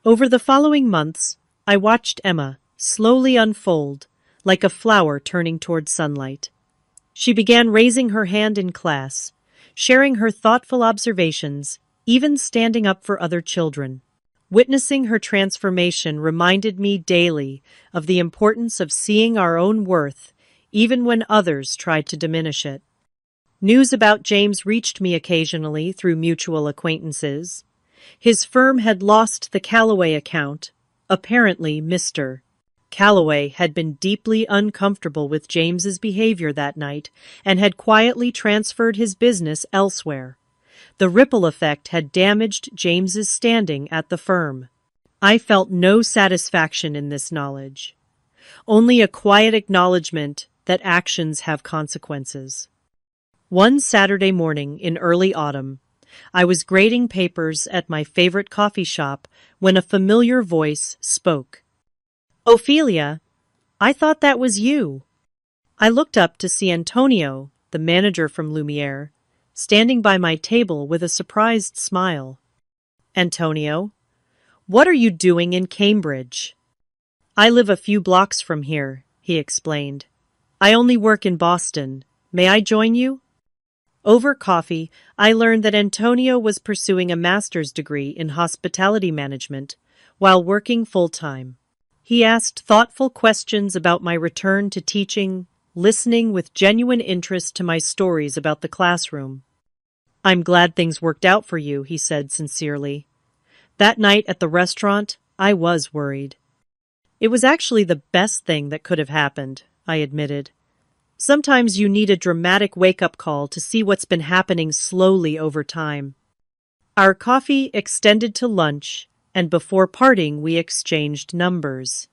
Over the following months, I watched Emma slowly unfold, like a flower turning toward sunlight. She began raising her hand in class, sharing her thoughtful observations, even standing up for other children. Witnessing her transformation reminded me daily of the importance of seeing our own worth, even when others tried to diminish it. News about James reached me occasionally through mutual acquaintances. His firm had lost the Callaway account. Apparently, Mr. Callaway had been deeply uncomfortable with James's behavior that night and had quietly transferred his business elsewhere. The ripple effect had damaged James's standing at the firm. I felt no satisfaction in this knowledge, only a quiet acknowledgement that actions have consequences. One Saturday morning in early autumn, I was grading papers at my favorite coffee shop when a familiar voice spoke. Ophelia, I thought that was you. I looked up to see Antonio, the manager from Lumiere, standing by my table with a surprised smile. Antonio, what are you doing in Cambridge? I live a few blocks from here, he explained. I only work in Boston. May I join you? Over coffee, I learned that Antonio was pursuing a master's degree in hospitality management while working full-time. He asked thoughtful questions about my return to teaching, listening with genuine interest to my stories about the classroom. I'm glad things worked out for you, he said sincerely. That night at the restaurant, I was worried. It was actually the best thing that could have happened, I admitted. Sometimes you need a dramatic wake-up call to see what's been happening slowly over time. Our coffee extended to lunch, and before parting we exchanged numbers.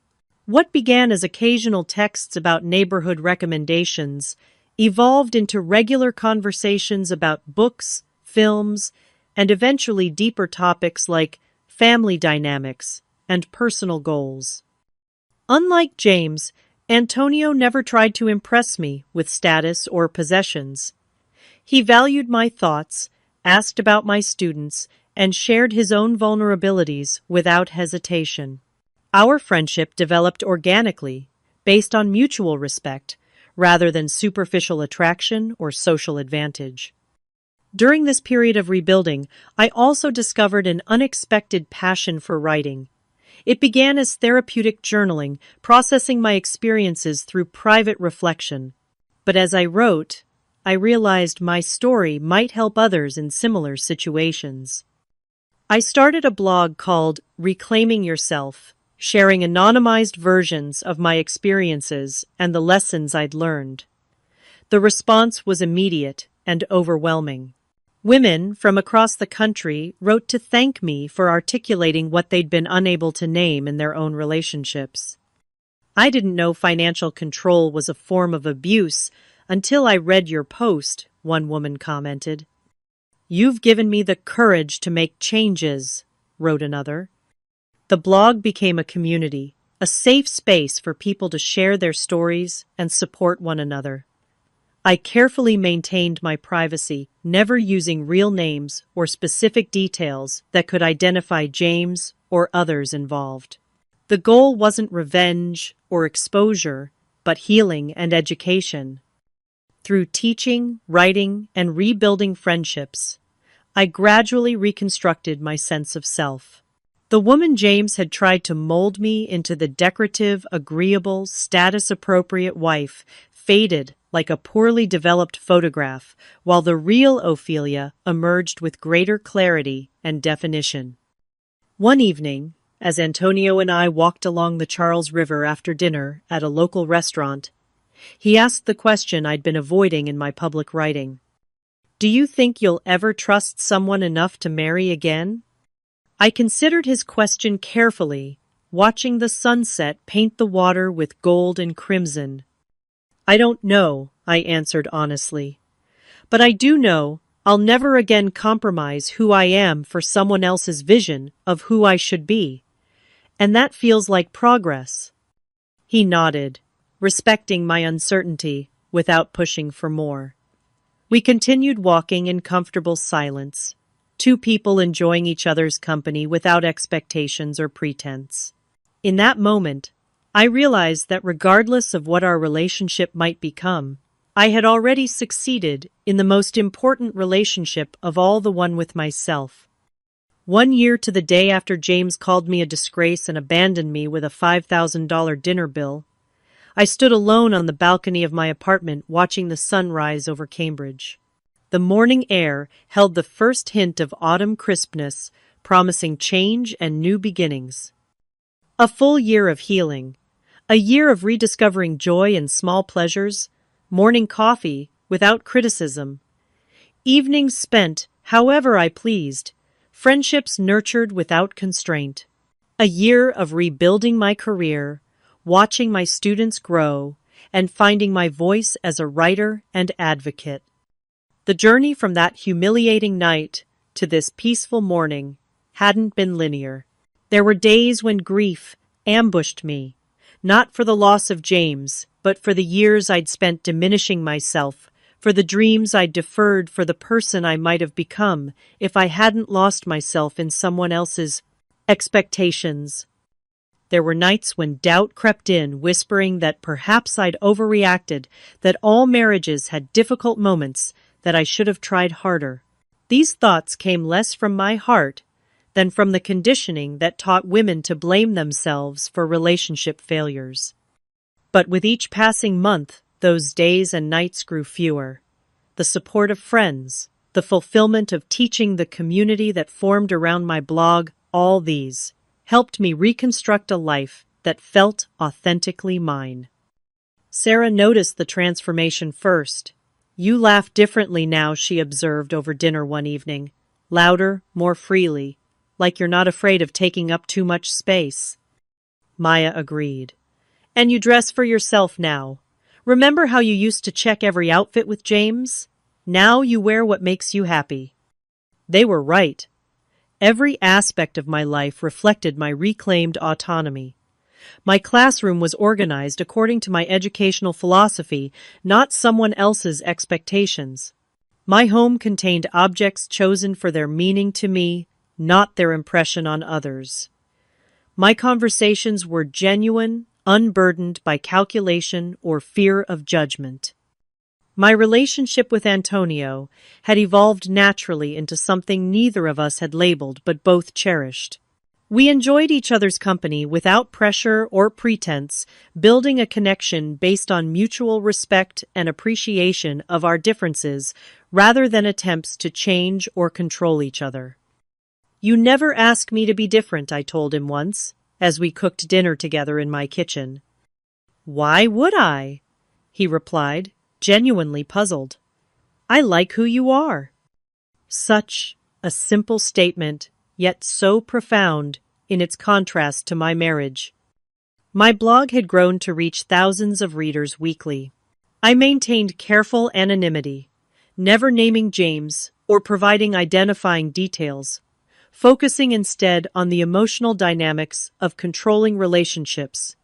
What began as occasional texts about neighborhood recommendations evolved into regular conversations about books, films, and eventually deeper topics like family dynamics and personal goals. Unlike James, Antonio never tried to impress me with status or possessions. He valued my thoughts, asked about my students, and shared his own vulnerabilities without hesitation. Our friendship developed organically, based on mutual respect, rather than superficial attraction or social advantage. During this period of rebuilding, I also discovered an unexpected passion for writing. It began as therapeutic journaling, processing my experiences through private reflection. But as I wrote, I realized my story might help others in similar situations. I started a blog called Reclaiming Yourself, sharing anonymized versions of my experiences and the lessons I'd learned. The response was immediate and overwhelming. Women from across the country wrote to thank me for articulating what they'd been unable to name in their own relationships. I didn't know financial control was a form of abuse until I read your post, one woman commented. You've given me the courage to make changes, wrote another. The blog became a community, a safe space for people to share their stories and support one another. I carefully maintained my privacy, never using real names or specific details that could identify James or others involved. The goal wasn't revenge or exposure, but healing and education. Through teaching, writing, and rebuilding friendships, I gradually reconstructed my sense of self. The woman James had tried to mold me into the decorative, agreeable, status-appropriate wife faded like a poorly developed photograph, while the real Ophelia emerged with greater clarity and definition. One evening, as Antonio and I walked along the Charles River after dinner at a local restaurant, he asked the question I'd been avoiding in my public writing. Do you think you'll ever trust someone enough to marry again? I considered his question carefully, watching the sunset paint the water with gold and crimson. I don't know, I answered honestly. But I do know I'll never again compromise who I am for someone else's vision of who I should be. And that feels like progress. He nodded, respecting my uncertainty without pushing for more. We continued walking in comfortable silence, two people enjoying each other's company without expectations or pretense. In that moment, I realized that regardless of what our relationship might become, I had already succeeded in the most important relationship of all, the one with myself. 1 year to the day after James called me a disgrace and abandoned me with a $5,000 dinner bill, I stood alone on the balcony of my apartment watching the sun rise over Cambridge. The morning air held the first hint of autumn crispness, promising change and new beginnings. A full year of healing, a year of rediscovering joy in small pleasures, morning coffee without criticism, evenings spent however I pleased, friendships nurtured without constraint. A year of rebuilding my career, watching my students grow, and finding my voice as a writer and advocate. The journey from that humiliating night to this peaceful morning hadn't been linear. There were days when grief ambushed me, not for the loss of James, but for the years I'd spent diminishing myself, for the dreams I'd deferred, for the person I might have become if I hadn't lost myself in someone else's expectations. There were nights when doubt crept in, whispering that perhaps I'd overreacted, that all marriages had difficult moments, that I should have tried harder. These thoughts came less from my heart than from the conditioning that taught women to blame themselves for relationship failures. But with each passing month, those days and nights grew fewer. The support of friends, the fulfillment of teaching, the community that formed around my blog, all these helped me reconstruct a life that felt authentically mine. Sarah noticed the transformation first. You laugh differently now, she observed over dinner one evening. Louder, more freely, like you're not afraid of taking up too much space. Maya agreed. And you dress for yourself now. Remember how you used to check every outfit with James? Now you wear what makes you happy. They were right. Every aspect of my life reflected my reclaimed autonomy. My classroom was organized according to my educational philosophy, not someone else's expectations. My home contained objects chosen for their meaning to me, not their impression on others. My conversations were genuine, unburdened by calculation or fear of judgment. My relationship with Antonio had evolved naturally into something neither of us had labeled but both cherished. We enjoyed each other's company without pressure or pretense, building a connection based on mutual respect and appreciation of our differences rather than attempts to change or control each other. "You never ask me to be different," I told him once, as we cooked dinner together in my kitchen. "Why would I?" he replied, genuinely puzzled. "I like who you are." Such a simple statement, yet so profound in its contrast to my marriage. My blog had grown to reach thousands of readers weekly. I maintained careful anonymity, never naming James or providing identifying details, focusing instead on the emotional dynamics of controlling relationships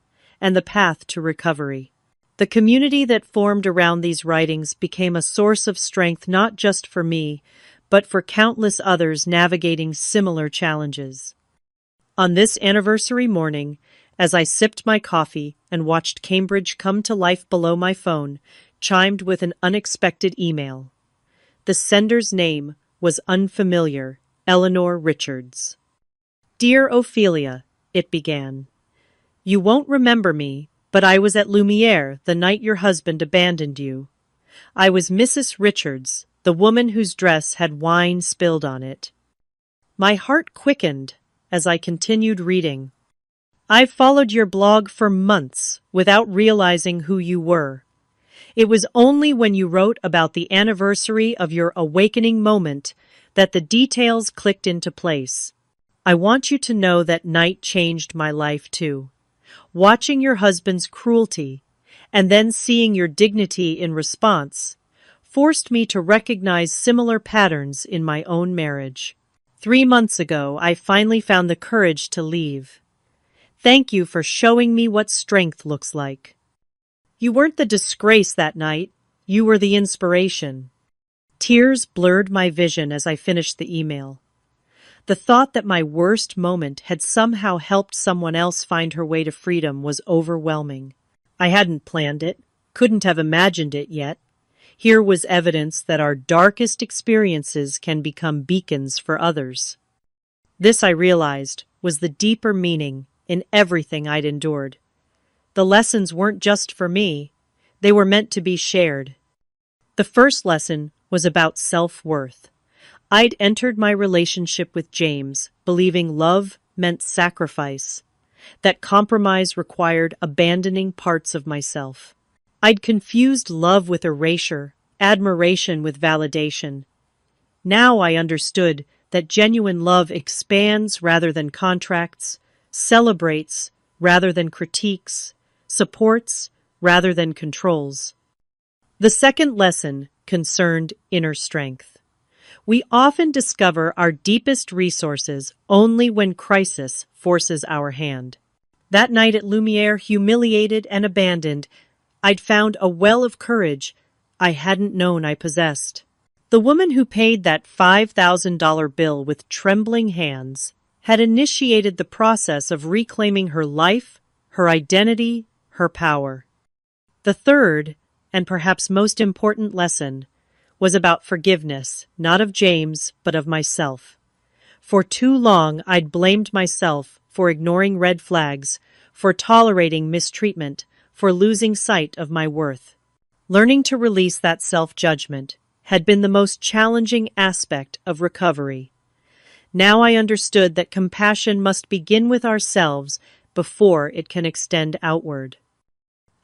and the path to recovery. The community that formed around these writings became a source of strength not just for me, but for countless others navigating similar challenges. On this anniversary morning, as I sipped my coffee and watched Cambridge come to life below my phone, chimed with an unexpected email. The sender's name was unfamiliar, Eleanor Richards. "Dear Ophelia," it began. "You won't remember me, but I was at Lumiere the night your husband abandoned you. I was Mrs. Richards, the woman whose dress had wine spilled on it." My heart quickened as I continued reading. "I've followed your blog for months without realizing who you were. It was only when you wrote about the anniversary of your awakening moment that the details clicked into place. I want you to know that night changed my life too. Watching your husband's cruelty and then seeing your dignity in response forced me to recognize similar patterns in my own marriage. 3 months ago, I finally found the courage to leave. Thank you for showing me what strength looks like. You weren't the disgrace that night, you were the inspiration." Tears blurred my vision as I finished the email. The thought that my worst moment had somehow helped someone else find her way to freedom was overwhelming. I hadn't planned it, couldn't have imagined it yet. Here was evidence that our darkest experiences can become beacons for others. This, I realized, was the deeper meaning in everything I'd endured. The lessons weren't just for me, they were meant to be shared. The first lesson was about self-worth. I'd entered my relationship with James believing love meant sacrifice, that compromise required abandoning parts of myself. I'd confused love with erasure, admiration with validation. Now I understood that genuine love expands rather than contracts, celebrates rather than critiques, supports rather than controls. The second lesson concerned inner strength. We often discover our deepest resources only when crisis forces our hand. That night at Lumiere, humiliated and abandoned, I'd found a well of courage I hadn't known I possessed. The woman who paid that $5,000 bill with trembling hands had initiated the process of reclaiming her life, her identity, her power. The third, and perhaps most important lesson, was about forgiveness, not of James, but of myself. For too long, I'd blamed myself for ignoring red flags, for tolerating mistreatment, for losing sight of my worth. Learning to release that self-judgment had been the most challenging aspect of recovery. Now I understood that compassion must begin with ourselves before it can extend outward.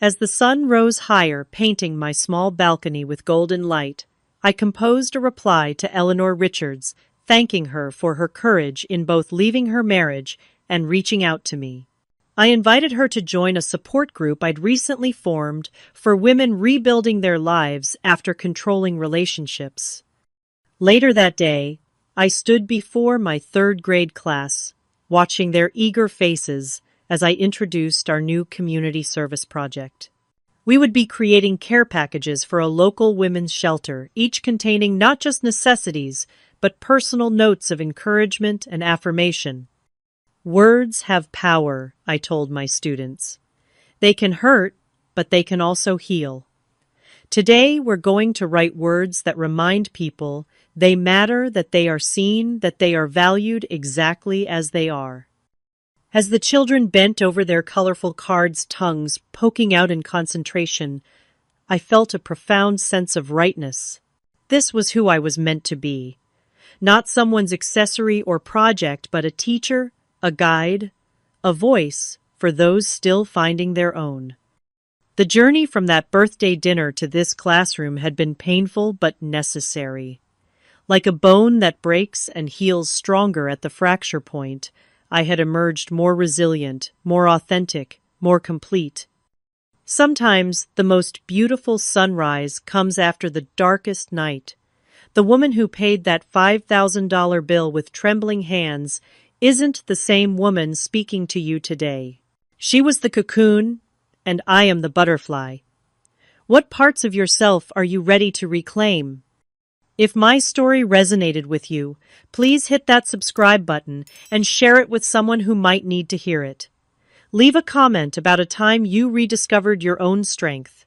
As the sun rose higher, painting my small balcony with golden light, I composed a reply to Eleanor Richards, thanking her for her courage in both leaving her marriage and reaching out to me. I invited her to join a support group I'd recently formed for women rebuilding their lives after controlling relationships. Later that day, I stood before my third-grade class, watching their eager faces as I introduced our new community service project. We would be creating care packages for a local women's shelter, each containing not just necessities, but personal notes of encouragement and affirmation. Words have power, I told my students. They can hurt, but they can also heal. Today, we're going to write words that remind people they matter, that they are seen, that they are valued exactly as they are. As the children bent over their colorful cards, tongues poking out in concentration, I felt a profound sense of rightness. This was who I was meant to be. Not someone's accessory or project, but a teacher, a guide, a voice for those still finding their own. The journey from that birthday dinner to this classroom had been painful but necessary. Like a bone that breaks and heals stronger at the fracture point, I had emerged more resilient, more authentic, more complete. Sometimes the most beautiful sunrise comes after the darkest night. The woman who paid that $5,000 bill with trembling hands isn't the same woman speaking to you today. She was the cocoon, and I am the butterfly. What parts of yourself are you ready to reclaim? If my story resonated with you, please hit that subscribe button and share it with someone who might need to hear it. Leave a comment about a time you rediscovered your own strength.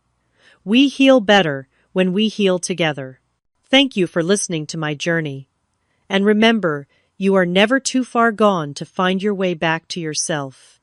We heal better when we heal together. Thank you for listening to my journey. And remember, you are never too far gone to find your way back to yourself.